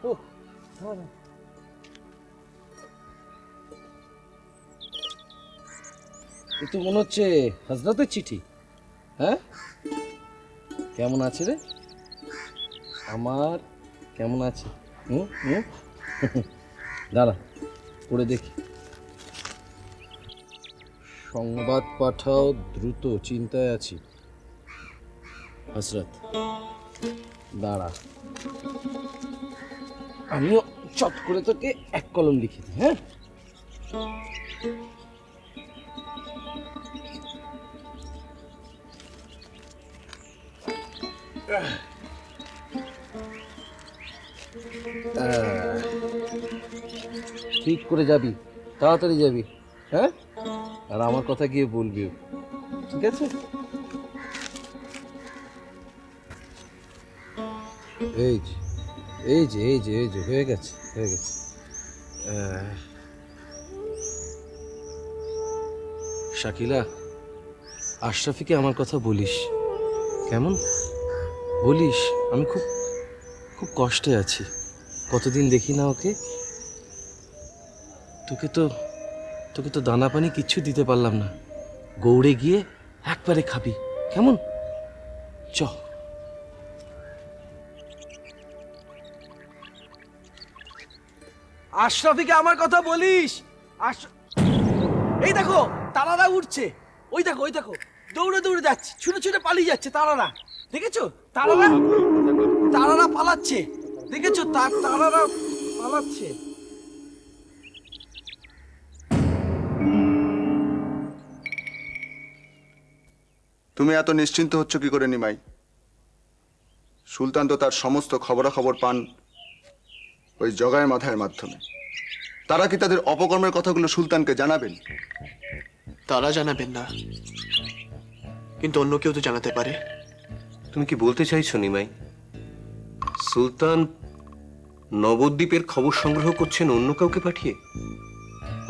ও দাঁড়া। এ তো মনে হচ্ছে হজরতের চিঠি। হ্যাঁ, কেমন আছে রে আমার? কেমন আছে? হুম হুম দাঁড়া পড়ে দেখি। সংবাদ পাঠাও দ্রুত, চিন্তায় আছি। হজরত, দাঁড়া আমিও চট করে তোকে এক কলম লিখে দিই। হ্যাঁ, ঠিক করে যাবি, তাড়াতাড়ি যাবি। হ্যাঁ, আর আমার কথা গিয়ে বলবি, ঠিক আছে? এই যে এই যে এই যে এই যে হয়ে গেছে, হয়ে গেছে। শাকিলা, আশরাফিকে আমার কথা বলিস, কেমন? বলিস আমি খুব খুব কষ্টে আছি, কতদিন দেখি না ওকে। তোকে তো তোকে তো দানা পানি কিচ্ছু দিতে পারলাম না, গৌড়ে গিয়ে একবারে খাবি, কেমন? চ। আশরাফিকে আমার কথা বলিস। এই দেখো তারারা উঠছে, ওই দেখো ওই দেখো, দৌড়ে দৌড়ে যাচ্ছে, ছুটে ছুটে পালিয়ে যাচ্ছে তারারা। দেখেছো তারারা? তারারা পালাচ্ছে, দেখেছো? তারারা পালাচ্ছে। তুমি এত নিশ্চিন্ত হচ্ছ কি করে নিমাই? সুলতান তো তার সমস্ত খবরাখবর পান ওই জগায় মাথার মাধ্যমে। তারা কি তাদের অপকর্মের কথাগুলো সুলতানকে জানাবেন? তারা জানাবেন না, কিন্তু অন্য কেউ তো জানাতে পারে। তুমি কি বলতে চাইছো নিমাই, সুলতান নবদ্বীপের খবর সংগ্রহ করছেন অন্য কাউকে পাঠিয়ে?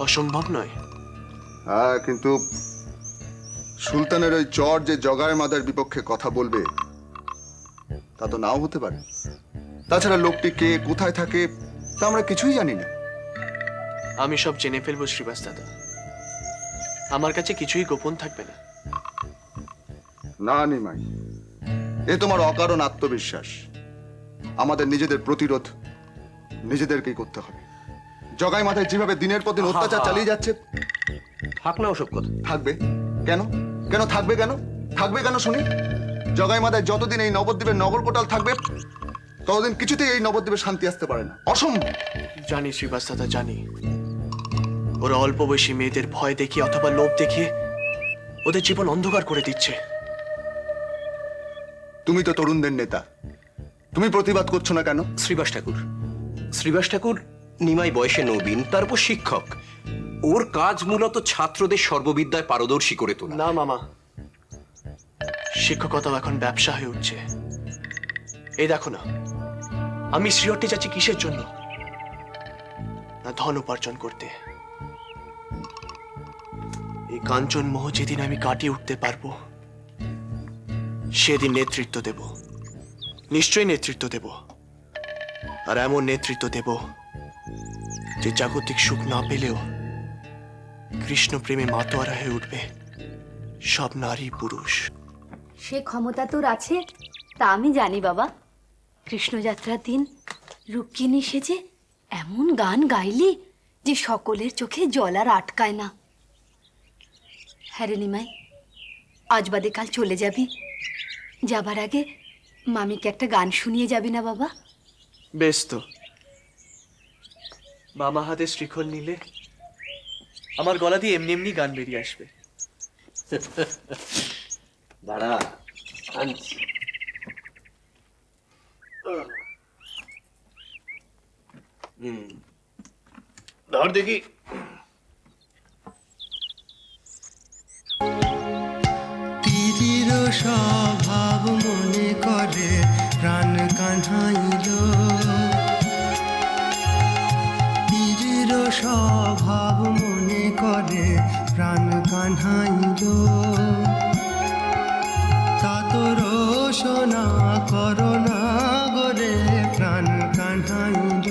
অসম্ভব নয়। হ্যাঁ, কিন্তু সুলতানের ওই চর যে জগায় মাদার বিপক্ষে কথা বলবে তা তো নাও হতে পারে। তাছাড়া লোকটি কে, কোথায় থাকে তা আমরা কিছুই জানি না। আমি সব জেনে ফেলবো শ্রীবাস দাদা, আমার কাছে কিছুই গোপন থাকবে না। না নিমাই, এ তোমার অকারণ আত্মবিশ্বাস। আমাদের নিজেদের প্রতিরোধ নিজেদেরকেই করতে হবে। জগাই মাথায় যেভাবে দিনের পর দিন অত্যাচার চালিয়ে যাচ্ছে। থাক না ওসব কথা। থাকবে কেন? কেন থাকবে? কেন থাকবে কেন শুনি? জগাই মাথায় যতদিন এই নবদ্বীপের নগর কোটাল থাকবে ততদিন কিছুতেই এই নবদ্বীপে শান্তি আসতে পারে না, অসম্ভব। জানি শ্রীবাস দাদা, জানি। ওরা অল্প বয়সী মেয়েদের ভয় দেখিয়ে অথবা লোভ দেখিয়ে ওদের জীবন অন্ধকার করে দিচ্ছে। তুমি তো তরুণদের নেতা, তুমি প্রতিবাদ করছো না কেন? শ্রীবাস ঠাকুর নিমাই বয়সে নবীন, তারপর শিক্ষক। ওর কাজ মূলত ছাত্রদের সর্ববিদ্যায় পারদর্শী করে তোলা। না মামা, শিক্ষকতাও এখন ব্যবসা হয়ে উঠছে। এই দেখো না, আমি শ্রীহট্টে যাচ্ছি কিসের জন্য? না ধন উপার্জন করতে। এই কাঞ্চন মোহ যেদিন আমি কাটিয়ে উঠতে পারবো সেদিন নেতৃত্ব দেব, নিশ্চয়ই নেতৃত্ব দেব। আর এমন নেতৃত্ব দেব যে জাগতিক সুখ না পেলেও কৃষ্ণ প্রেমে মাতোয়ারা হয়ে উঠবে সব নারী পুরুষ। সে ক্ষমতা তোর আছে তা আমি জানি বাবা। কৃষ্ণযাত্রার দিন রুক্মিণী সেজে এমন গান গাইলি যে সকলের চোখে জল আর আটকায় না। হ্যাঁ রে নিমাই, আজ বাদে কাল চলে যাবি, যাবার আগে মামিকে একটা গান শুনিয়ে যাবি না বাবা? বেশ তো, মামা হাতে শ্রীখল নিলে আমার গলা দিয়ে এমনি এমনি গান বেরিয়ে আসবে। দাঁড়া, আনছি। ধর দেখি। তীরির স্বভাব মনে করে প্রাণ কান্হাইল, তীরির স্বভাব মনে করে প্রাণ কান্হাইল। তা তোর সোনা করোনা গরে প্রাণ কান্হাইল।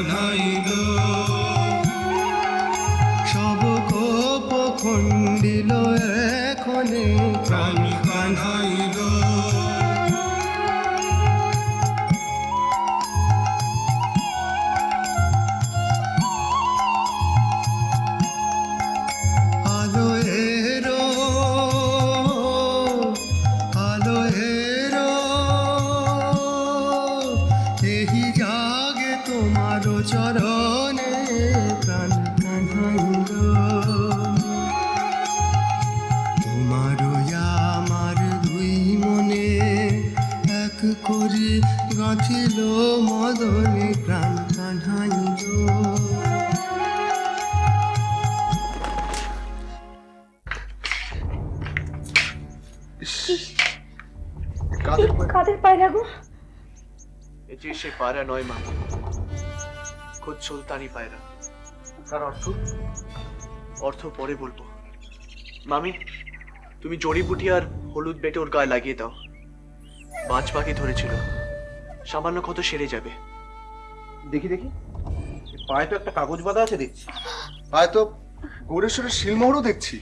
কান্হাইল সব কোপ খণ্ডিল এখনে প্রাণ কান্হাইল আলো এরো আলো এরো এই জাগে তোমার চরণে প্রাণ কান্হাইল তোমার আমার দুই মনে এক করে গাঁথিল মদনে প্রাণ কান্হাইল কাদের পায়রা গো? এটি সে পায়রা নয় মা, খোদ সুলতানি পায়রা। তার অর্থ অর্থ পরে বলবো। মামি, তুমি জড়িবুটি আর হলুদ বেটে ওর গায়ে লাগিয়ে দাও। বাজ পাখি ধরেছিল, সামান্য ক্ষত সেরে যাবে। দেখি দেখি পায়ে তো একটা কাগজ বাঁধা আছে দেখছি। পায়ে তো গৌরেশ্বরের শিলমোহরও দেখছি।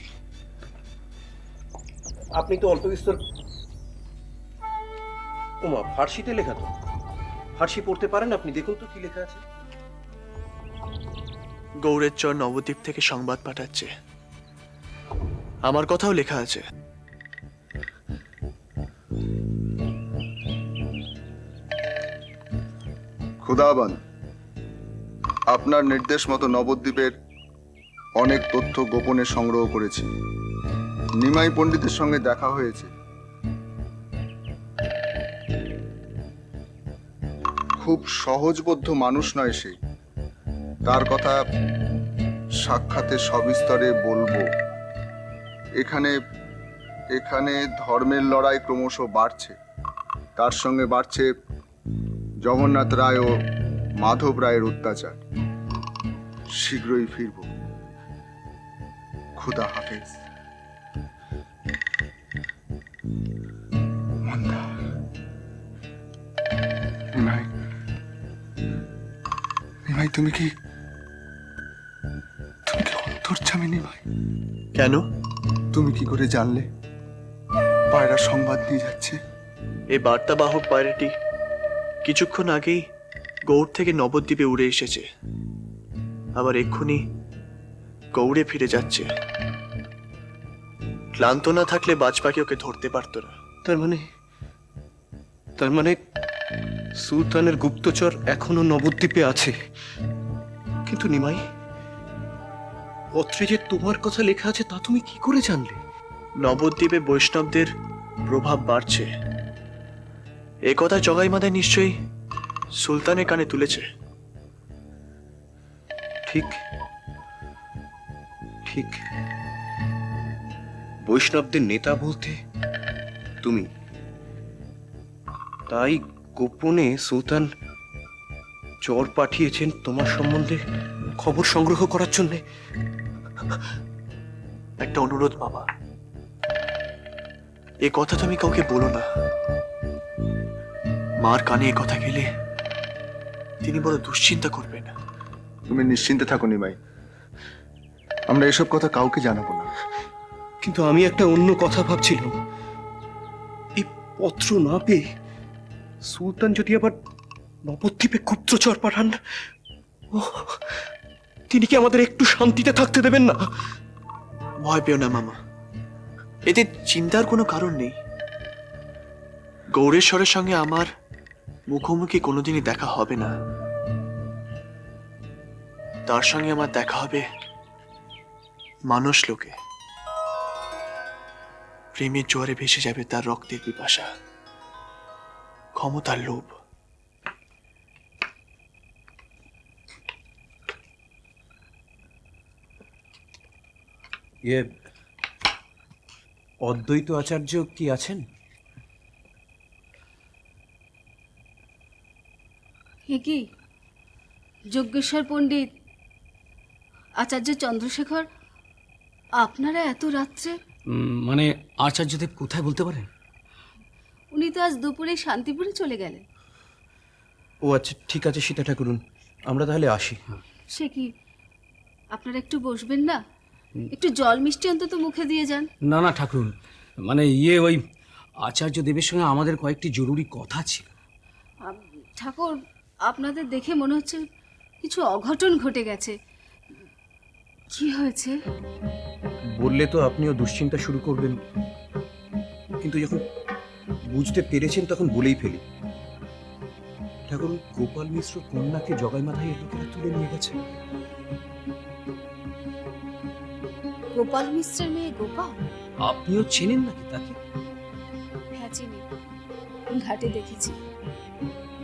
আপনি তো অল্প বিস্তর ওমা ফার্সিতে লেখা তো, ফার্সি পড়তে পারেন আপনি? দেখুন তো কি লেখা আছে। গৌরের চর নবদ্বীপ থেকে সংবাদ পাঠাচ্ছে, আমার কথাও লেখা আছে। খুদাবান, আপনার নির্দেশ মতো নবদ্বীপের অনেক তথ্য গোপনে সংগ্রহ করেছি। নিমাই পণ্ডিতের সঙ্গে দেখা হয়েছে। খুব সহজবোধ্য মানুষ নয় সে। তার কথা সাক্ষাতে সবিস্তরে বলবো। এখানে এখানে ধর্মের লড়াই ক্রমশ বাড়ছে, তার সঙ্গে বাড়ছে জগন্নাথ রায় ও মাধব রায়ের অত্যাচার। শীঘ্রই ফিরব। খুদা হাফেজ। মন্দা, নিমাই, নিমাই তুমি কি অন্তর্যামী নিমাই? কেন? তুমি কি করে জানলে পায়রা সংবাদ নিয়ে যাচ্ছে? এই বার্তাবাহক পায়রাটি কিছুক্ষণ আগেই গৌড় থেকে নবদ্বীপে উড়ে এসেছে, আবার এক্ষুনি গৌড়ে ফিরে যাচ্ছে। ক্লান্ত না থাকলে বাজ পাখি ওকে ধরতে পারতো না। তার মানে সুলতানের গুপ্তচর এখনো নবদ্বীপে আছে। কিন্তু নিমাই, পত্রে যে তোমার কথা লেখা আছে তা তুমি কি করে জানলে? নবদ্বীপে বৈষ্ণবদের প্রভাব বাড়ছে, এ কথা জগাই মাথায় নিশ্চয়ই সুলতানের কানে তুলেছে। ঠিক ঠিক, বৈষ্ণবদের নেতা বলতে তুমি। তাই গোপনে সুলতান চর পাঠিয়েছেন তোমার সম্বন্ধে খবর সংগ্রহ করার জন্যে। একটা অনুরোধ বাবা, এ কথা তুমি কাউকে বলো না। মার কানে এ কথা গেলে তিনি বড় দুশ্চিন্তা করবেন। তুমি নিশ্চিন্তে থাকো নিমাই, আমরা এসব কথা কাউকে জানাবো না। কিন্তু আমি একটা অন্য কথা ভাবছিলাম। এই পত্র না পেয়ে সুলতান যদি আবার নবদ্বীপে গুপ্তচর পাঠান, তিনি কি আমাদের একটু শান্তিতে থাকতে দেবেন না? ভয় পেও না মামা, এতে চিন্তার কোনো কারণ নেই। গৌরেশ্বরের সঙ্গে আমার মুখোমুখি কোনোদিনই দেখা হবে না। তার সঙ্গে আমার দেখা হবে মানুষ লোকে। প্রেমের জোয়ারে ভেসে যাবে তার রক্তের পিপাসা, ক্ষমতার লোভ। অদ্বৈত আচার্য কি আছেন? হে কি যজ্ঞেশ্বর পণ্ডিত, আচার্য চন্দ্রশেখর, আপনারা এত রাত্রে? মানে আচার্যদেব কোথায় বলতে পারেন? উনি তো আজ দুপুরে শান্তিপুরে চলে গেলেন। ও আচ্ছা, ঠিক আছে সীতা ঠাকুরুন, আমরা তাহলে আসি। সে কি, আপনারা একটু বসবেন না? একটু জল মিষ্টি অন্তত মুখে দিয়ে যান। না না ঠাকুর, মানে ওই আচার্য দেবের সঙ্গে আমাদের কয়েকটি জরুরি কথা ছিল। ঠাকুর, আপনাদের দেখে মনে হচ্ছে কিছু অঘটন ঘটে গেছে। কি হয়েছে? বললে তো আপনিও দুশ্চিন্তা শুরু করবেন, কিন্তু যখন বুঝতে পেরেছেন তখন বলেই ফেলি। ঠাকুর, গোপাল মিশ্র কন্যাকে জগাই মাথায় লোকেরা তুলে নিয়ে গেছে। গোপাল মিশ্রের মেয়ে গোপাল? আপনিও চেনেন নাকি তাকে? হ্যাঁ চিনি, ঘাটে দেখেছি,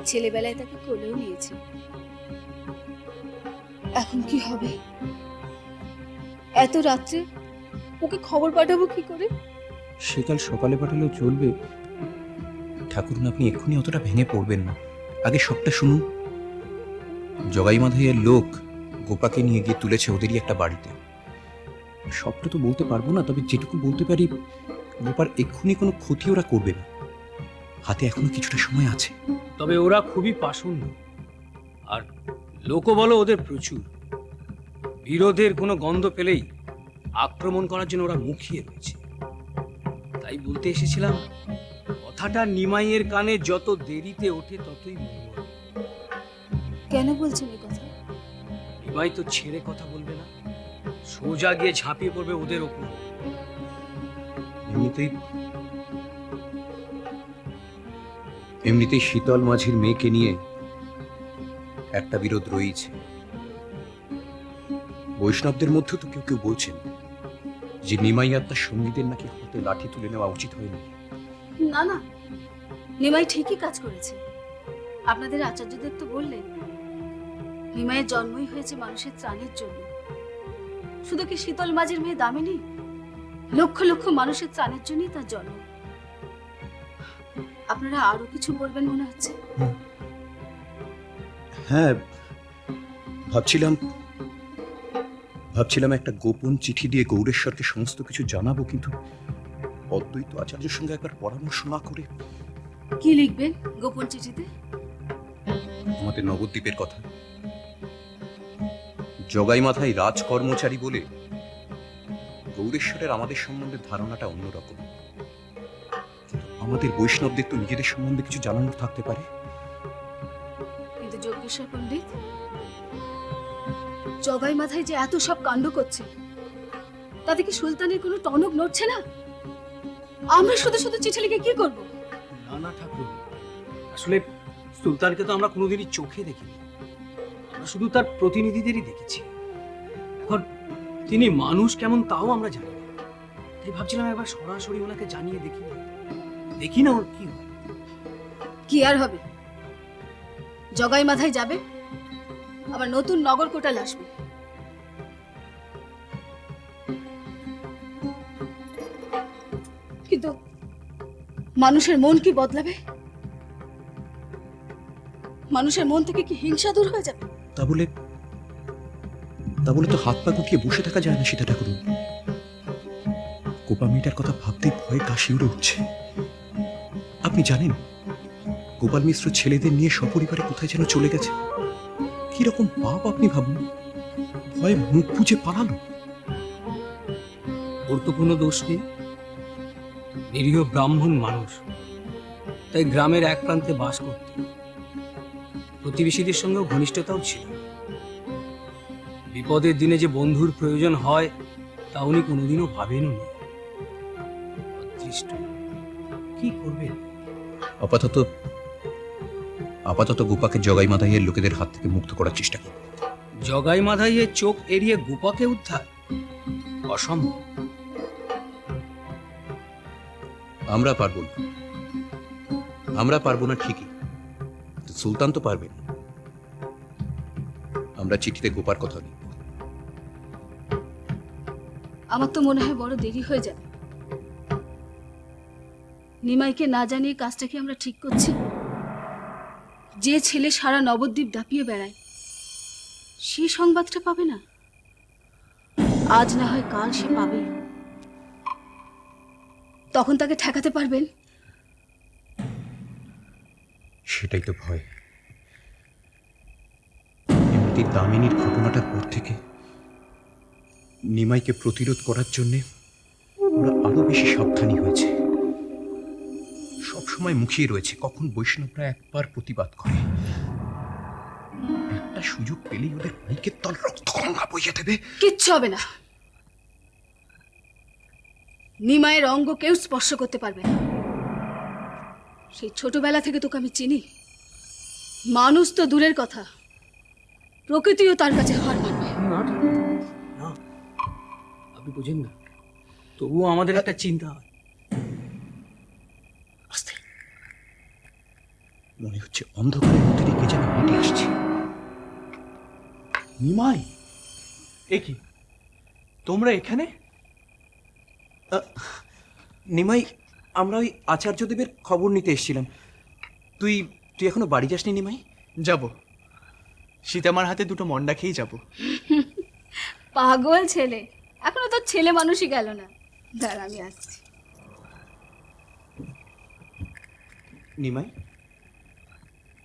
ছেলেবেলায় তাকে কোলেও নিয়েছি। এখন কি হবে? এত রাত্রে ওকে খবর পাঠাবো কি করে? সেকাল সকালে পাঠালেও চলবে। ঠাকুরন, আপনি এক্ষুনি অতটা ভেঙে পড়বেন না, আগে সবটা শুনুন। জগাই মাথাইয়ের লোক গোপাকে নিয়ে গিয়ে তুলেছে ওদেরই একটা বাড়িতে। সবটা তো বলতে পারবো না, তবে যেটুকু বলতে পারি, গোপার এক্ষুনি কোনো ক্ষতি ওরা করবে না। হাতে এখনো কিছুটা সময় আছে। তবে ওরা খুবই পাষণ্ড, আর লোকবল ওদের প্রচুর। বিরোধের কোনো গন্ধ পেলেই আক্রমণ করার জন্য ওরা মুখিয়ে রয়েছে। তাই বলতে এসেছিলাম, কথাটা নিমাইয়ের কানে যত দেরিতে ওঠে ততই মঙ্গল। কেন বলছেন এই কথা? নিমাই তো ছেড়ে কথা বলবে না, সোজা গিয়ে ঝাঁপিয়ে পড়বে ওদের ওপর। এমনিতেই শীতল মাঝির মেয়েকে নিয়ে একটা বিরোধ রয়েছে। বৈষ্ণবদের মধ্যে তো কেউ কেউ বলছেন যে নিমাই আর তার সঙ্গীদের নাকি হাতে লাঠি তুলে নেওয়া উচিত হয়নি। না না, নিমাই ঠিকই কাজ করেছে। আপনাদের আচার্যদেব তো বললেন, নিমাইয়ের জন্মই হয়েছে মানুষের ত্রাণের জন্য। শুধু কি শীতল মাঝির মেয়ে দামিনী? লক্ষ লক্ষ মানুষের ত্রাণের জন্যই তার জন্ম। আপনারা আরো কিছু বলবেন মনে হচ্ছে। হ্যাঁ, ভাবছিলাম একটা গোপন চিঠি দিয়ে গৌরেশ্বরকে সমস্ত কিছু জানাবো, কিন্তু অদ্বৈত আচার্যের সঙ্গে একবার পরামর্শ না করে। কি লিখবেন গোপন চিঠিতে? আমাদের নবদ্বীপের কথা। জগাই মাথায় রাজ কর্মচারী বলে গৌরেশ্বরের আমাদের সম্বন্ধে ধারণাটা অন্যরকম। আমাদের বৈষ্ণবদের তো নিজেদের সম্বন্ধে কিছু জানানোর থাকতে পারে। কিন্তু যজ্ঞেশ্বর পণ্ডিত, জগাই মাথায় যে এত সব কাণ্ড করছে, তাতে কি সুলতানের কোনো টনক নড়ছে না? আমরা শুধু শুধু চিঠি লিখে কি করব? না না ঠাকুর, আসলে সুলতানকে তো আমরা কোনোদিনই চোখে দেখিনি, আমরা শুধু তার প্রতিনিধিদেরই দেখেছি। এখন তিনি মানুষ কেমন তাও আমরা জানি না। তাই ভাবছিলাম একবার সরাসরি ওনাকে জানিয়ে দেখি না ওর কি হয়। কি আর হবে? জগাই মাথায় যাবে, আবার নতুন নগর কোটাল আসবে। কিন্তু মানুষের মন কি বদলাবে? মানুষের মন থেকে কি হিংসা দূর হয়ে যাবে? তা বলে তো হাত পা গুটিয়ে বসে থাকা যায় না সীতা ঠাকুর। গোপা মেয়েটার কথা ভাবতে ভয়ে কাশি উড়ে উঠছে। আপনি জানেন, গোপাল মিশ্র ছেলেদের নিয়ে সপরিবারে কোথায় যেন চলে গেছে। কিরকম পাপ আপনি ভাবুন, ভয়ে মুখ বুজে পালালো। ওর তো কোনো দোষ নেই, নিরীহ ব্রাহ্মণ মানুষ, তাই গ্রামের এক প্রান্তে বাস করত। প্রতিবেশীদের সঙ্গেও ঘনিষ্ঠতাও ছিল। বিপদের দিনে যে বন্ধুর প্রয়োজন হয় তা উনি কোনোদিনও ভাবেনও নি। অদৃষ্ট, কি করবেন? আপাতত গোপাকে জগাই মাথাইয়ের লোকেদের হাত থেকে মুক্ত করার চেষ্টা করব। জগাই মাথাইয়ের চোখ এড়িয়ে গোপাকে উদ্ধার অসম্ভব। আমরা পারবো না ঠিকই, সুলতান তো পারবেন। আমরা চিঠিতে গোপার কথা লিখব। আমার তো মনে হয় বড় দেরি হয়ে যাবে। নিমাইকে না জানিয়ে কাজটা কি আমরা ঠিক করছি? যে ছেলে সারা নবদ্বীপ দাপিয়ে বেড়ায়, সে সংবাদটা পাবে না? আজ না হয় কাল সে পাবে। তখন তাকে ঠেকাতে পারবেন? সেটাই তো ভয়। শ্রীমতী দামিনীর ঘটনাটার পর থেকে নিমাইকে প্রতিরোধ করার জন্যে ওরা আরো বেশি সাবধানী হয়েছে। সবসময় মুখিয়ে রয়েছে কখন বৈষ্ণবরা একবার প্রতিবাদ করে। একটা সুযোগ পেলেই ওদের মাইকের তল রক্ত গঙ্গা বইয়ে দেবে। কিচ্ছু হবে না। নিমায়ের অঙ্গ কেউ স্পর্শ করতে পারবে না। সেই ছোটবেলা থেকে তোকে আমি চিনি। মানুষ তো দূরের কথা, প্রকৃতিও তার কাছে হার মানবে। না না, আপনি বুঝেন না, তবুও আমাদের একটা চিন্তা হয়। আস্তে, মনে হচ্ছে অন্ধকারের মধ্যে দিয়ে কে যেন হেঁটে আসছে। নিমাই, এ কি তোমরা এখানে? নিমাই, আমরা ওই আচার্যদেবের খবর নিতে এসেছিলাম। তুই এখনো বাড়ি যাসনি নিমাই? যাব, সীতামার হাতে দুটো মন্ডা খেয়েই যাব। পাগল ছেলে, এখনো তো ছেলে মানুষই গেল না। দাঁড়া, আমি আসছি। নিমাই,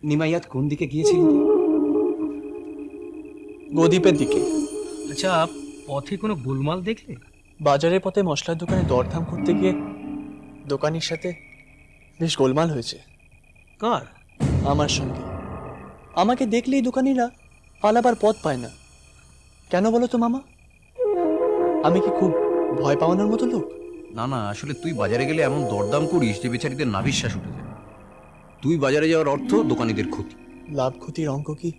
নিমাই আজ কোন দিকে গিয়েছিলি? গদিপের দিকে। আচ্ছা, পথে কোনো গোলমাল দেখলে? বাজারের পথে মশলার দোকানে দরদাম করতে গিয়ে দোকানির সাথে বেশ গোলমাল হয়েছে। কার? আমার সঙ্গে। আমাকে দেখলেই দোকানিরা পালাবার পথ পায় না। কেন বলো তো মামা? আমি কি খুব ভয় পাওয়ানোর মতো লোক? না না, আসলে তুই বাজারে গেলে এমন দরদাম করিস যে বেচারিদের নাভিশ্বাস উঠে যায়। তুই বাজারে যাওয়ার অর্থ দোকানিদের ক্ষতি। লাভ ক্ষতির অঙ্ক কি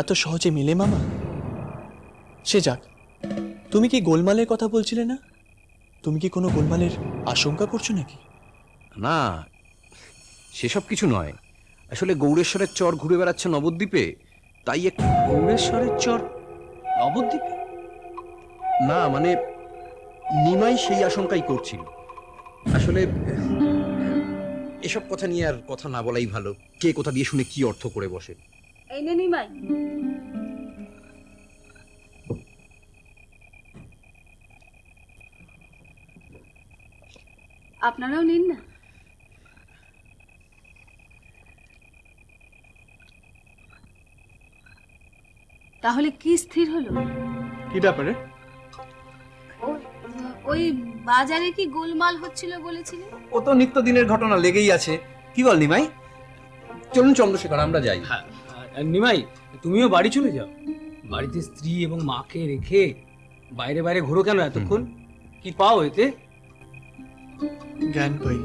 এত সহজে মিলে মামা? সে যাক, তুমি কি গোলমালের কথা বলছিলে না? তুমি কি কোনো গোলমালের আশঙ্কা করছো নাকি? না, সেসব কিছু নয়। আসলে গৌরেশ্বরের চর ঘুরে বেড়াচ্ছে নবদ্বীপে, তাই একটু। গৌরেশ্বরের চর নবদ্বীপে? না মানে, নিমাই সেই আশঙ্কাই করছিল। আসলে এসব কথা নিয়ে আর কথা না বলাই ভালো। কে কোথা দিয়ে শুনে কি অর্থ করে বসে। এই নে নিমাই। আপনারাও নিন না। তাহলে কি স্থির হলো? কি ব্যাপারে? ওই বাজারে কি গোলমাল হচ্ছিল বলেছিলে? ও তো নিত্যদিনের ঘটনা লেগেই আছে। কি বল নিমাই? চলুন চন্দ্রশেখর, আমরা যাই। হ্যাঁ, আর নিমাই, তুমিও বাড়ি চলে যাও। বাড়িতে স্ত্রী এবং মাকে রেখে বাইরে বাইরে ঘোরো কেন এতক্ষণ? কি পাও এতে? জ্ঞান পাই,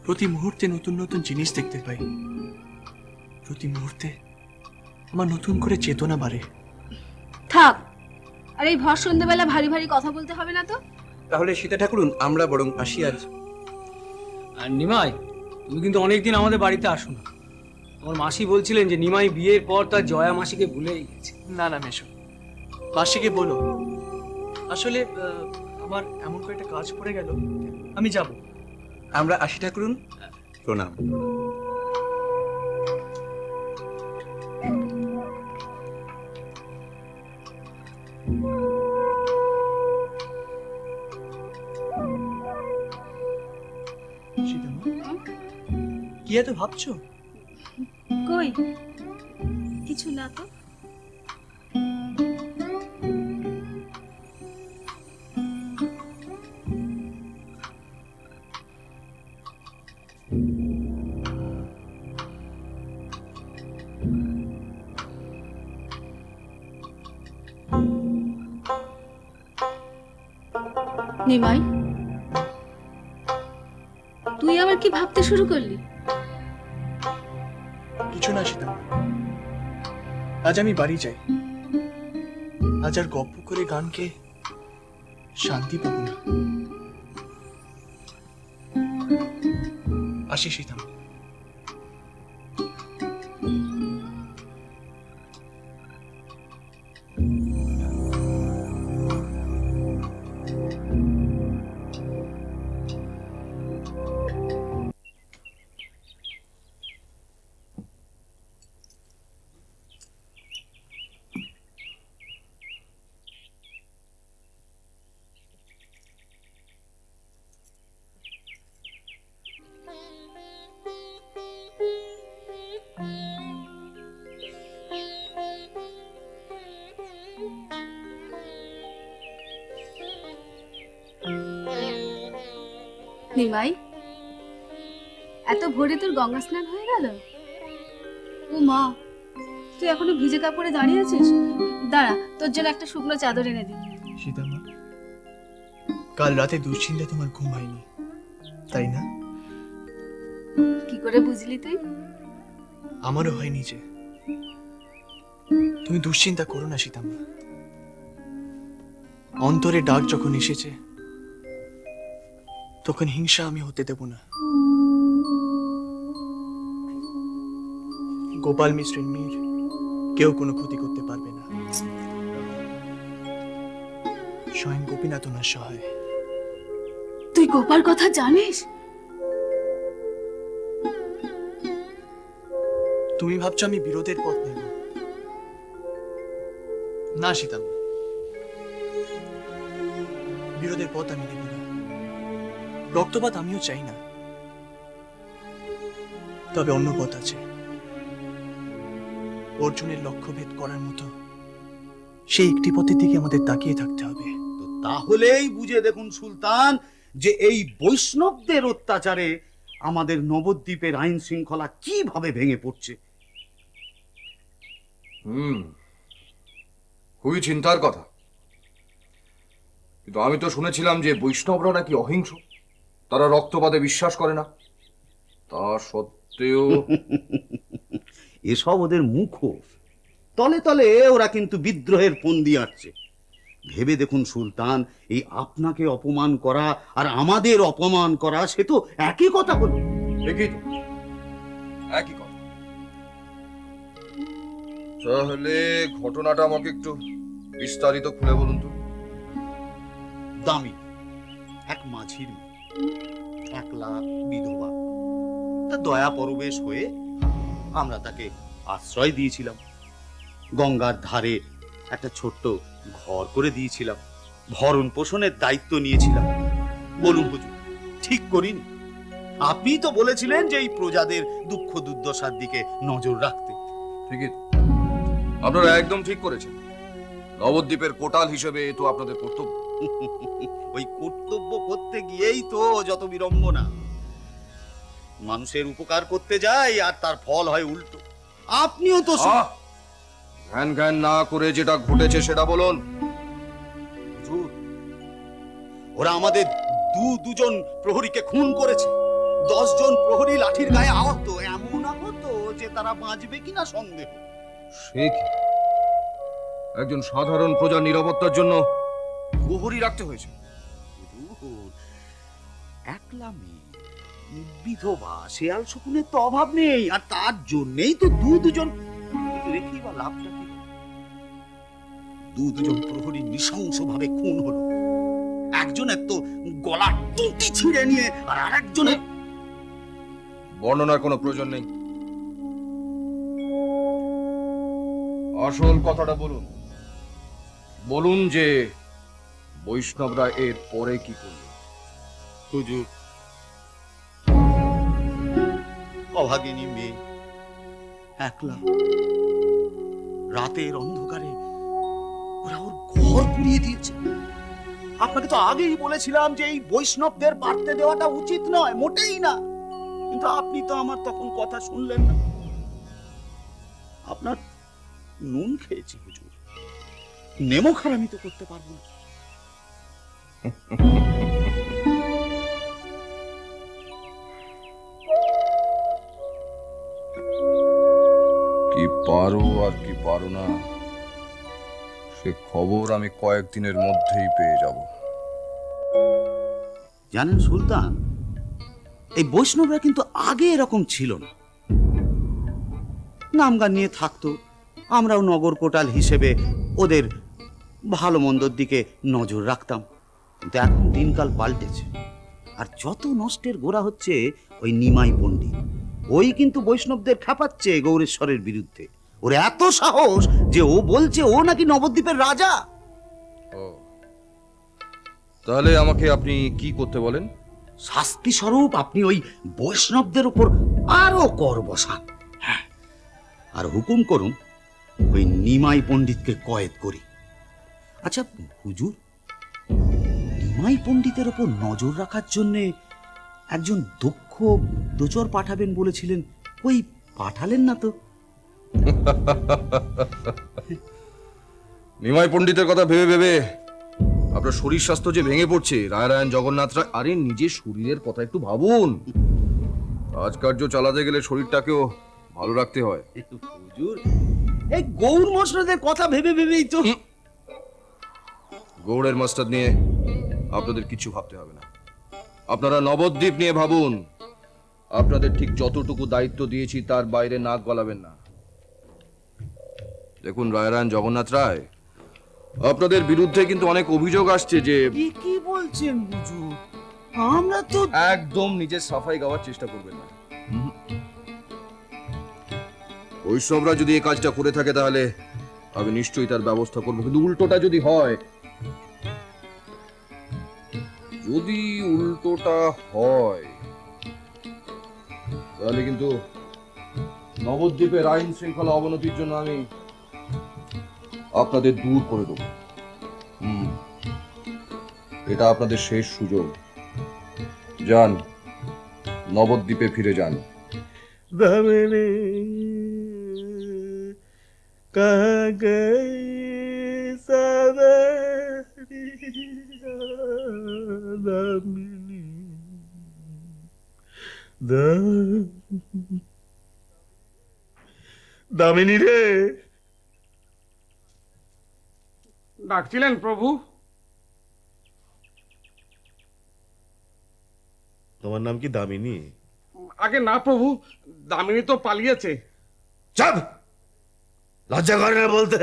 প্রতি মুহূর্তে নতুন নতুন জিনিস দেখতে পাই। প্রতি মুহূর্তে আমার নতুন করে চেতনা বাড়ে। থাক, আর এই ভর সন্ধ্যেবেলা ভারী ভারী কথা বলতে হবে না তো। তাহলে সীতা ঠাকুরুন, আমরা বরং আসি আজ। আর নিমাই, তুমি কিন্তু অনেকদিন আমাদের বাড়িতে আসো না। আমার মাসি বলছিলেন যে নিমাই বিয়ের পর তার জয়া মাসিকে ভুলেই গেছে। না না মেশো, মাসিকে বলো আসলে আমার এমন কয়েকটা কাজ পড়ে গেল, আমি যাব। আমরা আসি ঠাকুরুন, প্রণাম। কি এত ভাবছো? কই কিছু না তো। নিমাই, তুই আবার কি ভাবতে শুরু করলি? কিছু না সীতা, আজ আমি বাড়ি যাই। আজ আর গপ্প করে গানকে শান্তি পাবো না। আসি সীতা। নিমাই, এত ভোরে তোর গঙ্গা স্নান হয়ে গেল? ও মা, তুই এখনো ভিজে কাপড়ে দাঁড়িয়ে আছিস? দাঁড়া, তোর জন্য একটা শুকনো চাদর এনে দিই। সীতামা, কাল রাতে দুশ্চিন্তা তোমার ঘুম হয়নি, তাই না? কি করে বুঝলি তুই? আমারও হয়নি যে। তুমি দুশ্চিন্তা করো না সীতামা। অন্তরে ডাক যখন এসেছে, তখন হিংসা আমি হতে দেব না। গোপাল মিশ্রের মেয়ের কেউ কোনো ক্ষতি করতে পারবে না। স্বয়ং গোপীনাথ ওনার সহায়। তুই গোপার কথা জানিস? তুমি ভাবছো আমি বিরোধের পথ নেব? না সীতামা, বিরোধের পথ আমি নেব না। রক্তপাত আমিও চাই না, তবে অন্য পথ আছে। অর্জুনের লক্ষ্যভেদ করার মতো সেই একটি পথের দিকে আমাদের তাকিয়ে থাকতে হবে। তো তাহলেই বুঝে দেখুন সুলতান, যে এই বৈষ্ণবদের অত্যাচারে আমাদের নবদ্বীপের আইন শৃঙ্খলা কিভাবে ভেঙে পড়ছে। খুবই চিন্তার কথা। কিন্তু আমি তো শুনেছিলাম যে বৈষ্ণবরা নাকি অহিংস, তারা রক্তপাতে বিশ্বাস করে না। তা সত্ত্বেও এসব ওদের মুখোশ, তলে তলে ওরা কিন্তু বিদ্রোহের ফন্দি আঁটছে। ভেবে দেখুন সুলতান, এই আপনাকে অপমান করা আর আমাদের অপমান করা সে তো একই কথা বলি। একই তো, একই কথা। তাহলে ঘটনাটা আমাকে একটু বিস্তারিত খুলে বলুন তো। দামি এক মাঝির মেয়ে, একলা বিধবা, তা দয়া পরবেশ হয়ে আমরা তাকে আশ্রয় দিয়েছিলাম। গঙ্গার ধারে একটা ছোট্ট ঘর করে দিয়েছিলাম, ভরণ পোষণের দায়িত্ব নিয়েছিলাম। বলুন হুজুর, ঠিক করিনি? আপনি তো বলেছিলেন যে এই প্রজাদের দুঃখ দুর্দশার দিকে নজর রাখতে। ঠিকই তো, আপনারা একদম ঠিক করেছেন। নবদ্বীপের কোটাল হিসেবে এ তো আপনাদের কর্তব্য। ওই কর্তব্য করতে গিয়েই তো যত বিড়ম্বনা। মানুষের উপকার করতে যায় আর তার ফল হয় উল্টো। আপনিও তো জ্ঞান জ্ঞান না করে যেটা ঘটেছে সেটা বলুন। হুজুর, ওরা আমাদের দুজন প্রহরীকে খুন করেছে। 10 জন প্রহরী লাঠির গায়ে আহত, এমন আহত যে তারা বাঁচবে কিনা সন্দেহ। সে কি, একজন সাধারণ প্রজার নিরাপত্তার জন্য প্রহরী রাখতে হয়েছে? হুজুর, একলা মেয়ে, বিধবা, শেয়াল শকুনের তো অভাব নেই, আর তার জন্যই তো দুজন রেখেই বা লাভটা কি? দুজন প্রহরী নৃশংস ভাবে খুন হলো। একজনের তো গলার টুটি ছিঁড়ে নিয়ে আর আরেকজনের। বর্ণনার কোনো প্রয়োজন নেই, আসল কথাটা বলুন। বলুন যে বৈষ্ণবরা এর পরে কি করবে? হুজুর, অভাগিনী মেয়ে, একলা, রাতের অন্ধকারে ওরা ওর ঘর পুড়িয়ে দিয়েছে। আপনাকে তো আগেই বলেছিলাম যে এই বৈষ্ণবদের পারতে দেওয়াটা উচিত নয়, মোটেই না। কিন্তু আপনি তো আমার তখন কথা শুনলেন না। আপনার নুন খেয়েছি হুজুর, নেমো খারামি তো করতে পারবো না। কি পারো আর কি পারো না, সে খবর আমি কয়েকদিনের মধ্যেই পেয়ে যাব। জানেন সুলতান, এই বৈষ্ণবরা কিন্তু আগে এরকম ছিল না। নামগান নিয়ে থাকতো, আমরাও নগর কোটাল হিসেবে ওদের ভালো মন্দর দিকে নজর রাখতাম। কিন্তু এখন দিনকাল পাল্টেছে, আর যত নষ্টের গোড়া হচ্ছে ওই নিমাই পণ্ডিত। ওই কিন্তু বৈষ্ণবদের খেপাচ্ছে গৌরেশ্বরের বিরুদ্ধে। ওর এত সাহস যে ও বলছে ও নাকি নবদ্বীপের রাজা। তাহলে আমাকে আপনি কি করতে বলেন? শাস্তি স্বরূপ আপনি ওই বৈষ্ণবদের উপর আরো কর বসান। হ্যাঁ, আর হুকুম করুন ওই নিমাই পণ্ডিতকে কয়েদ করি। আচ্ছা হুজুর, নিমাই পণ্ডিতের উপর নজর রাখার জন্য একজন দক্ষ দোচর পাঠাবেন বলেছিলেন, ওই পাঠালেন না তো? নিমাই পণ্ডিতের কথা ভেবে ভেবে আপনার শরীর স্বাস্থ্য যে ভেঙে পড়ছে। রায়রায়ণ জগন্নাথ রায়, আরে নিজের শরীরের কথা একটু ভাবুন। কাজকার্য চালাতে গেলে শরীরটাকেও ভালো রাখতে হয়। হুজুর, এই গৌর মশলাদের কথা ভেবে ভেবেই তো। গৌড়ের মাস্টার নিয়ে আপনাদের কিছু ভাবতে হবে না। আপনারা নবদ্বীপ নিয়ে ভাবুন। আপনাদের ঠিক যতটুকু দায়িত্ব দিয়েছি তার বাইরে নাক গলাবেন না। দেখুন রায়রায়ণ জগন্নাথ রায়, আপনাদের বিরুদ্ধে কিন্তু অনেক অভিযোগ আসছে যে কি বলছেন হুজুর? আমরা তো একদম নিজের সাফাই গাওয়ার চেষ্টা করবেন না। বৈষ্ণবরা যদি এই কাজটা করে থাকে তাহলে আমি নিশ্চয়ই তার ব্যবস্থা করবো, কিন্তু উল্টোটা যদি হয়, তাহলে কিন্তু নবদ্বীপের আইন শৃঙ্খলা অবনতির জন্য আমি আপনাদের দূর করে দেবো। এটা আপনাদের শেষ সুযোগ। যান, নবদ্বীপে ফিরে যান। দামিনী कहाँ गई सावरिया दामिनी दामिनी रे। ডাকছিলেন প্রভু? তোমার নাম কি দামিনী? আগে না প্রভু, দামিনী তো পালিয়েছে। চুপ! লজ্জা করে না বলতে?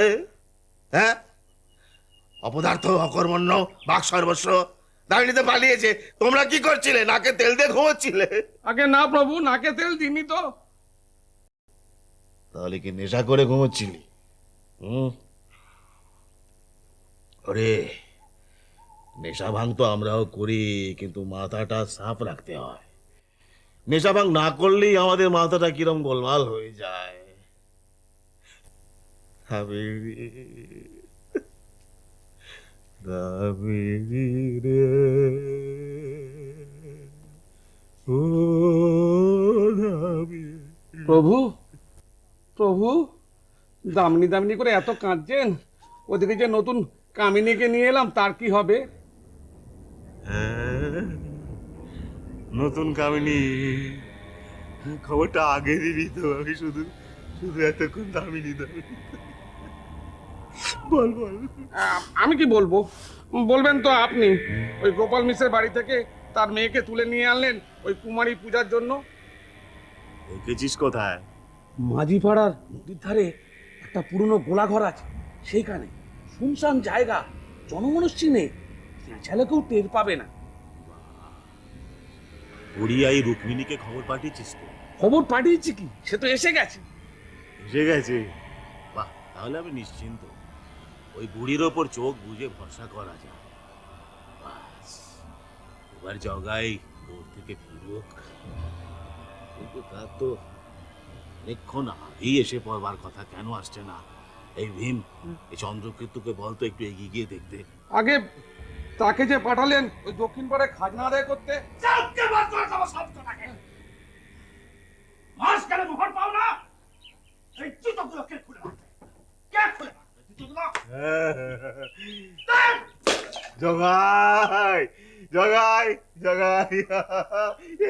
হ্যাঁ, অপদার্থ, অকর্মণ্য, বাক সর্বস্ব। দামিনী তো পালিয়েছে, তোমরা কি করছিলে? নাকে তেল দিয়ে ঘুমোচ্ছিলে? আগে না প্রভু, নাকে তেল দিনি তো। তাহলে কি নেশা করে ঘুমোচ্ছিলি? ওরে, নেশা ভাঙ তো আমরাও করি, কিন্তু মাথাটা সাফ রাখতে হয়। নেশা ভাঙ না করলেই আমাদের মাথাটা কিরম গোলমাল হয়ে যায়। প্রভু, প্রভু, দামিনী দামিনী করে এত কাঁদছেন, ওদিকে যে নতুন কামিনীকে নিয়ে এলাম, তার কি হবে? নতুন কামিনী খবরটা আগে দিবি তো। আমি শুধু শুধু এতক্ষণ দামিনী দামিনী। বল বল। আমি কি বলবো? বলবেন তো আপনি। ওই গোপাল মিশ্রের বাড়ি থেকে তার মেয়েকে তুলে নিয়ে আনলেন ওই কুমারী পূজার জন্য। দেখেছিস কোথায়? মাঝিপাড়ার নদীর ধারে একটা পুরনো গোলাঘর আছে, সেইখানে শুনশান জায়গা, জনমনস্বী নেই, ছেলে কেউ টের পাবে না। বুড়িয়াই রুক্মিণীকে খবর পাঠিয়েছিস তো? খবর পাঠিয়েছি কি, সে তো এসে গেছে। এসে গেছে? বাহ, তাহলে আমি নিশ্চিন্ত। ওই বুড়ির ওপর চোখ বুঝে ভরসা করা যায়। বাস, এবার জগাই দূর থেকে ফিরুক। কিন্তু তার তো অনেকক্ষণ আগেই এসে পড়বার কথা, কেন আসছে না? এই ভীম, এই চন্দ্রকেতুকে বলতো একটু এগিয়ে গিয়ে দেখতে। আগে তাকে যে পাঠালেন ওই দক্ষিণ পাড়ে খাজনা আদায় করতে। জগাই জগাই জগাই,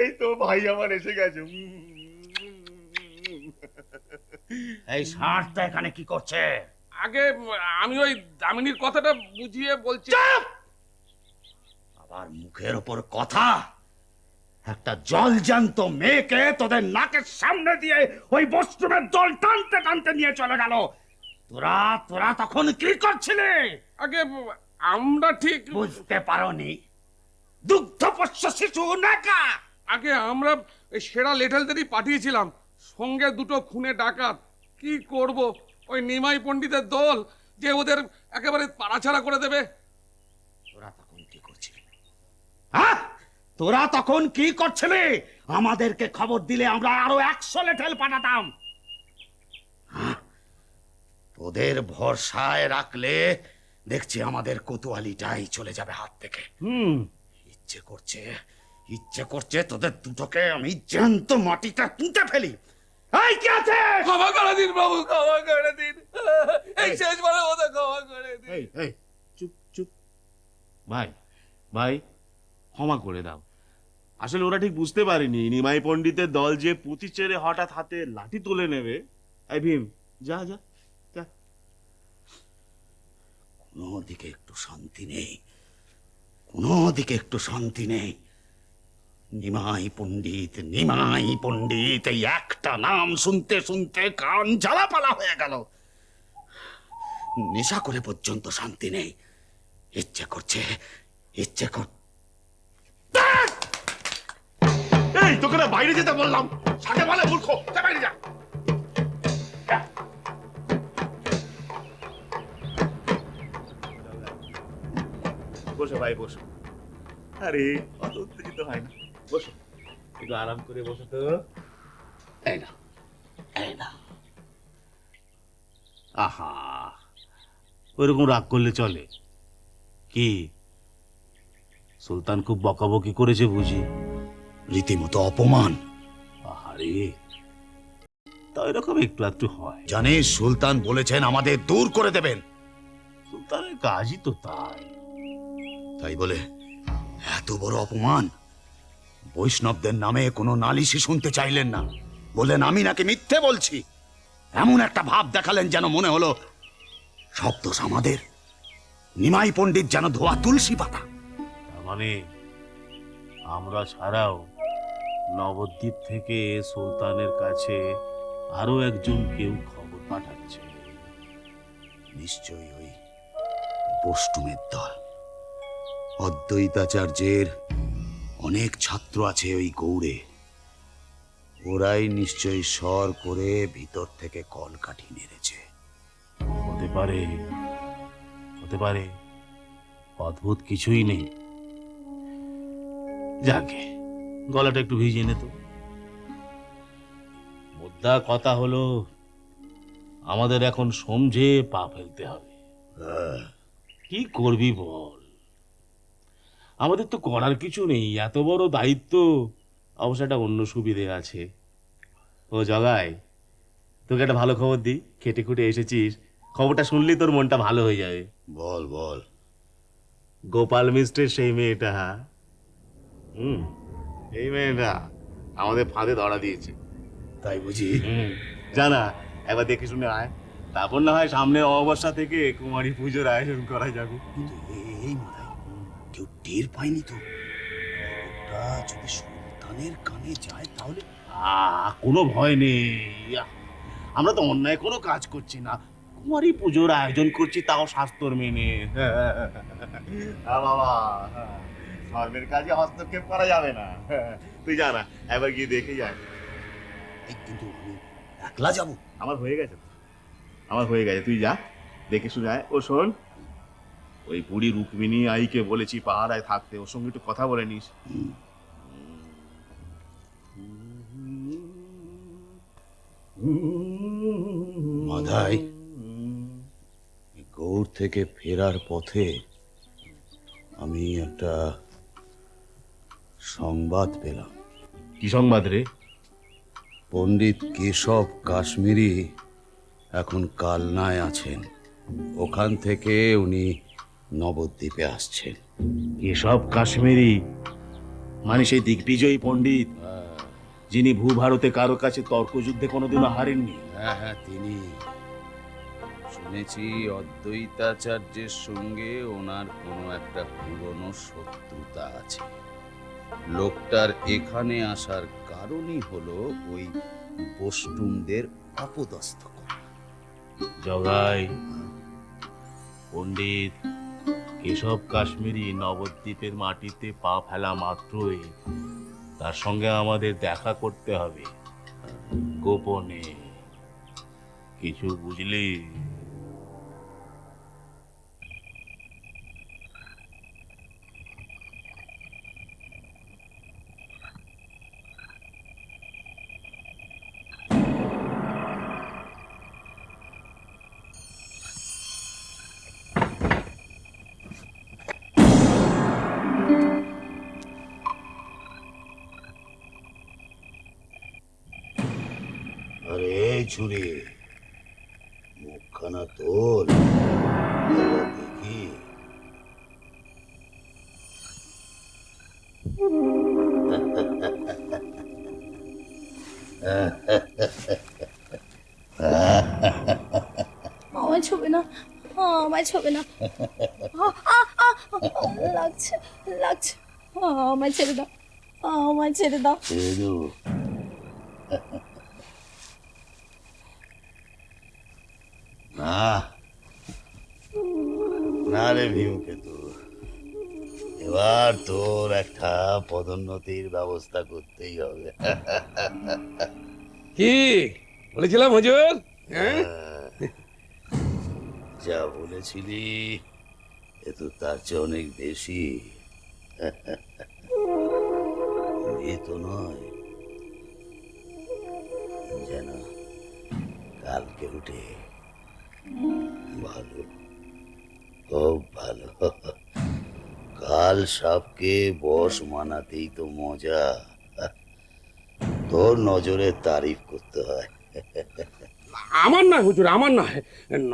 এই তো ভাই আমার এসে গেছে। এই ষাঁড়টা এখানে কি করছে? আগে আমি ওই দামিনীর কথাটা বুঝিয়ে বলছি। আবার মুখের ওপর কথা! একটা জলজান্ত মেয়েকে তোদের নাকের সামনে দিয়ে ওই বস্ত্রের দল টানতে টানতে নিয়ে চলে গেল। তোরা তোরা তখন কি করছিলি? আগে আমরা ঠিক বুঝতে পারোনি? দুগ্ধপোষ্য শিশু নাকা! আগে আমরা ওই সেরা লেঠালদেরই পাঠিয়েছিলাম, সঙ্গে দুটো খুনে ডাকাত। কি করব, ওই নিমাই পণ্ডিতের দল যে ওদের একেবারে পাড়াছাড়া করে দেবে। তোরা তখন কি করছিলি? হ্যাঁ, তোরা তখন কি করছিলি? আমাদেরকে খবর দিলে আমরা আরো 100 লেঠাল পাঠাতাম। তোদের ভরসায় রাখলে দেখছি আমাদের কোতোয়ালিটাই চলে যাবে হাত থেকে। ইচ্ছে করছে ইচ্ছে করছে তোদের দুটোকে আমি জ্যান্ত মাটিতে পুঁতে ফেলি। এই কি আছে? ক্ষমা করে দিন বাবু, ক্ষমা করে দিন, এই শেষবারের মতো ক্ষমা করে দিন। এই চুপ চুপ ভাই, ভাই ক্ষমা করে দাও। আসলে ওরা ঠিক বুঝতে পারেনি নিমাই পণ্ডিতের দল যে পুঁতি চেড়ে হঠাৎ হাতে লাঠি তুলে নেবে। এই ভীম, যা যা যা। কোনো দিকে একটু শান্তি নেই, কোনো দিকে একটু শান্তি নেই। নিমাই পণ্ডিত, নিমাই পণ্ডিত, এই একটা নাম শুনতে শুনতে কান জ্বালাপালা হয়ে গেল। নেশা করে পর্যন্ত শান্তি নেই। ইচ্ছে করছে, ইচ্ছে কর। এই তোকে না বাইরে যেতে বললাম, সাথে বলে মূর্খ, যা বাইরে যা। বসো ভাই, বসো। আরে অত উত্তেজিত হয় না, বসো, একটু আরাম করে বসো তো। এই না, এই না। আহা, ওইরকম রাগ করলে চলে? কি সুলতান খুব বকাবকি করেছে বুঝি? রীতিমতো অপমান। আহারে, তা এরকম একটু একটু হয়। জানিস সুলতান বলেছেন আমাদের দূর করে দেবেন। সুলতানের কাজই তো তাই। তাই বলে এত বড় অপমান? বৈষ্ণবদের নামে কোনো নালিশি শুনতে চাইলেন না, বললেন আমি নাকি মিথ্যে বলছি। এমন একটা ভাব দেখালেন যেন মনে হলো সব দোষ আমাদের। নিমাই পণ্ডিত যেন ধোয়া তুলসী পাতা। তার মানে আমরা ছাড়াও নবদ্বীপ থেকে সুলতানের কাছে আরো একজন কেউ খবর পাঠাচ্ছে। নিশ্চয়ই ওই বষ্টুমের দল। অদ্বৈতাচার্যের অনেক ছাত্র আছে ওই গৌড়ে। ওরাই নিশ্চয়ই স্বর করে ভিতর থেকে কলকাঠি নেড়েছে। হতে পারে, হতে পারে, অদ্ভুত কিছুই নেই। যাকে গলাটা একটু ভিজিয়ে নে তো। মুদ্রা কথা হলো আমাদের এখন সমঝে পা ফেলতে হবে। কি করবি বল? আমাদের তো করার কিছু নেই, এত বড় দায়িত্ব। অবশ্য একটা অন্য সুবিধে আছে। ও জগাই, তোকে একটা ভালো খবর দিই। খেটে খুটে এসেছিস, খবরটা শুনলি তোর মনটা ভালো হয়ে যাবে। বল বল। গোপাল মিস্ত্রের সেই মেয়েটা, এই মেয়েটা আমাদের ফাঁদে ধরা দিয়েছে। তাই বুঝি? জানা, একবার দেখে শুনে আয়, তারপর না হয় সামনে অমাবস্যা থেকে কুমারী পুজোর আয়োজন করা যাবে। এই মাথায় কেউ টের পায়নি তো? ওটা যদি সুলতানের কানে যায় তাহলে? কোনো ভয় নেই, আমরা তো অন্যায় কোনো কাজ করছি না। কুমারী পুজোর আয়োজন করছি, তাও শাস্ত্র মেনে। বাবা, ধর্মের কাজে হস্তক্ষেপ করা যাবে না। তুই জানা, একবার গিয়ে দেখে যায়। কিন্তু আমি একলা যাবো? আমার হয়ে গেছে, আমার হয়ে গেছে। তুই যা, দেখে শুনে আয়। ও শোন, ওই বুড়ি রুক্মিণী আইকে বলেছি পাহারায় থাকতে, ওর সঙ্গে একটু কথা বলে নিস। মাধাই, গৌড় থেকে ফেরার পথে আমি একটা সংবাদ পেলাম। কি সংবাদ রে? পণ্ডিত কেশব কাশ্মীরি এখন কালনায় আছেন। ওখান থেকে উনি নবদ্বীপে আসছেন। কেশব কাশ্মীরি মানে সেই দিগ্বিজয়ী পণ্ডিত, যিনি ভূভারতে কারো কাছে তর্কযুদ্ধে কোনোদিনও হারেননি? হ্যাঁ হ্যাঁ, তিনি। শুনেছি অদ্বৈতাচার্যের সঙ্গে ওনার কোনো একটা পুরনো শত্রুতা আছে। লোকটার এখানে আসার কারণই হলো ওই বষ্টুমদের অপদস্থ করা। জগাই, পণ্ডিত কেশব কাশ্মীরি নবদ্বীপের মাটিতে পা ফেলা মাত্রই তার সঙ্গে আমাদের দেখা করতে হবে, গোপনে। কিছু বুঝলি? কিছু রে, মুখখানা তোর বাবা দেখি। আমায় ছবে না, আমায় ছবে না, লাগছে লাগছে, আমায় ছেড়ে দাও, আমায় ছেড়ে দাও। ছেড়ে দেবো? না না রে ভীমকেতু, এবার তোর একটা পদোন্নতির ব্যবস্থা করতেই হবে। কি বলেছিলাম হুজুর? হ্যাঁ, যা বলেছিলি এ তো তার চেয়ে অনেক বেশি। এ তো নয়, যেন কালকে উঠে ভালো, খুব ভালো। কাল সাপকে বশ মানাতেই তো মজা। তোর নজরে তারিফ করতে হয়। আমার নয় হুজুর, আমার নয়।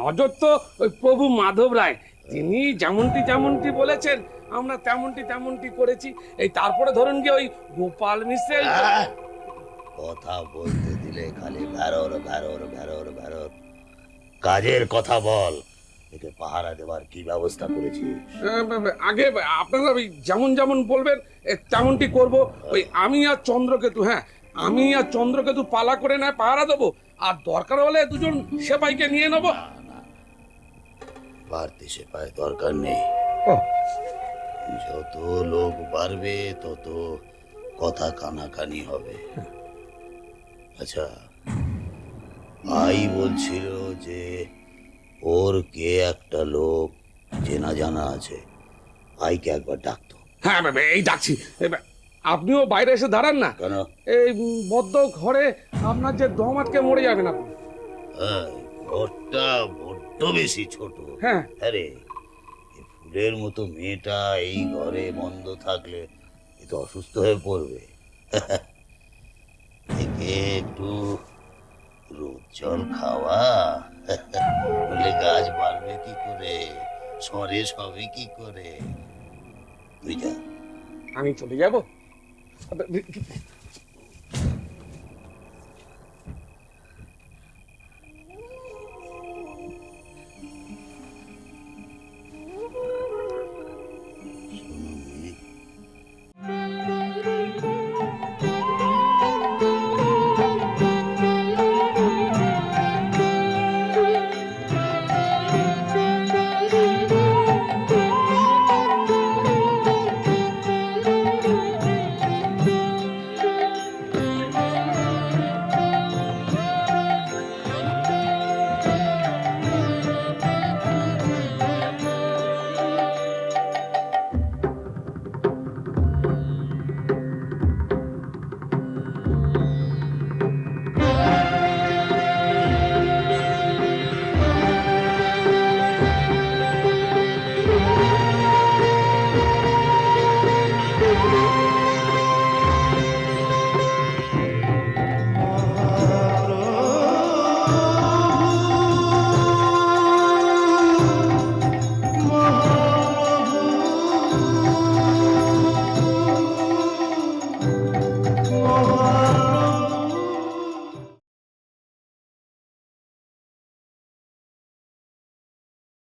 নজর তো ওই প্রভু মাধব রায়, তিনি যেমনটি যেমনটি বলেছেন আমরা তেমনটি তেমনটি করেছি। এই তারপরে ধরুন কি ওই গোপাল মিশ্রের কথা বলতে দিলে খালি ভ্যারর ভ্যারর ভ্যারর ভ্যারর। কাজের কথা বল, একে পাহারা দেওয়ার কি ব্যবস্থা করেছিস? আগে আপনারা ওই যেমন যেমন বলবেন তেমনটি করব। ওই আমি আর চন্দ্রকেতু, হ্যাঁ আমি আর চন্দ্রকেতু পালা করে নেয় পাহারা দেবো, আর দরকার হলে দুজন সেপাইকে নিয়ে নেবো। বাড়তি সেপাই দরকার নেই। যত লোক বাড়বে তত কথা কানাকানি হবে। আচ্ছা, ভাই বলছিল যে ওর কে একটা লোক চেনা জানা আছে, ভাইকে একবার ডাকতো। হ্যাঁ এই ডাকছি। আপনিও বাইরে এসে দাঁড়ান না, কেন? এই বদ্ধ ঘরে আপনার যে দম আটকে মরে যাবেন আপনি। হ্যাঁ, ঘরটা বড্ড বেশি ছোট। হ্যাঁ আরে এই ফুলের মতো মেয়েটা এই ঘরে বন্ধ থাকলে এ তো অসুস্থ হয়ে পড়বে। একে একটু রোদ জল খাওয়া, বলে গাছ বাড়বে কি করে, সরেস হবে কি করে। তুই যা। আমি চলে যাব।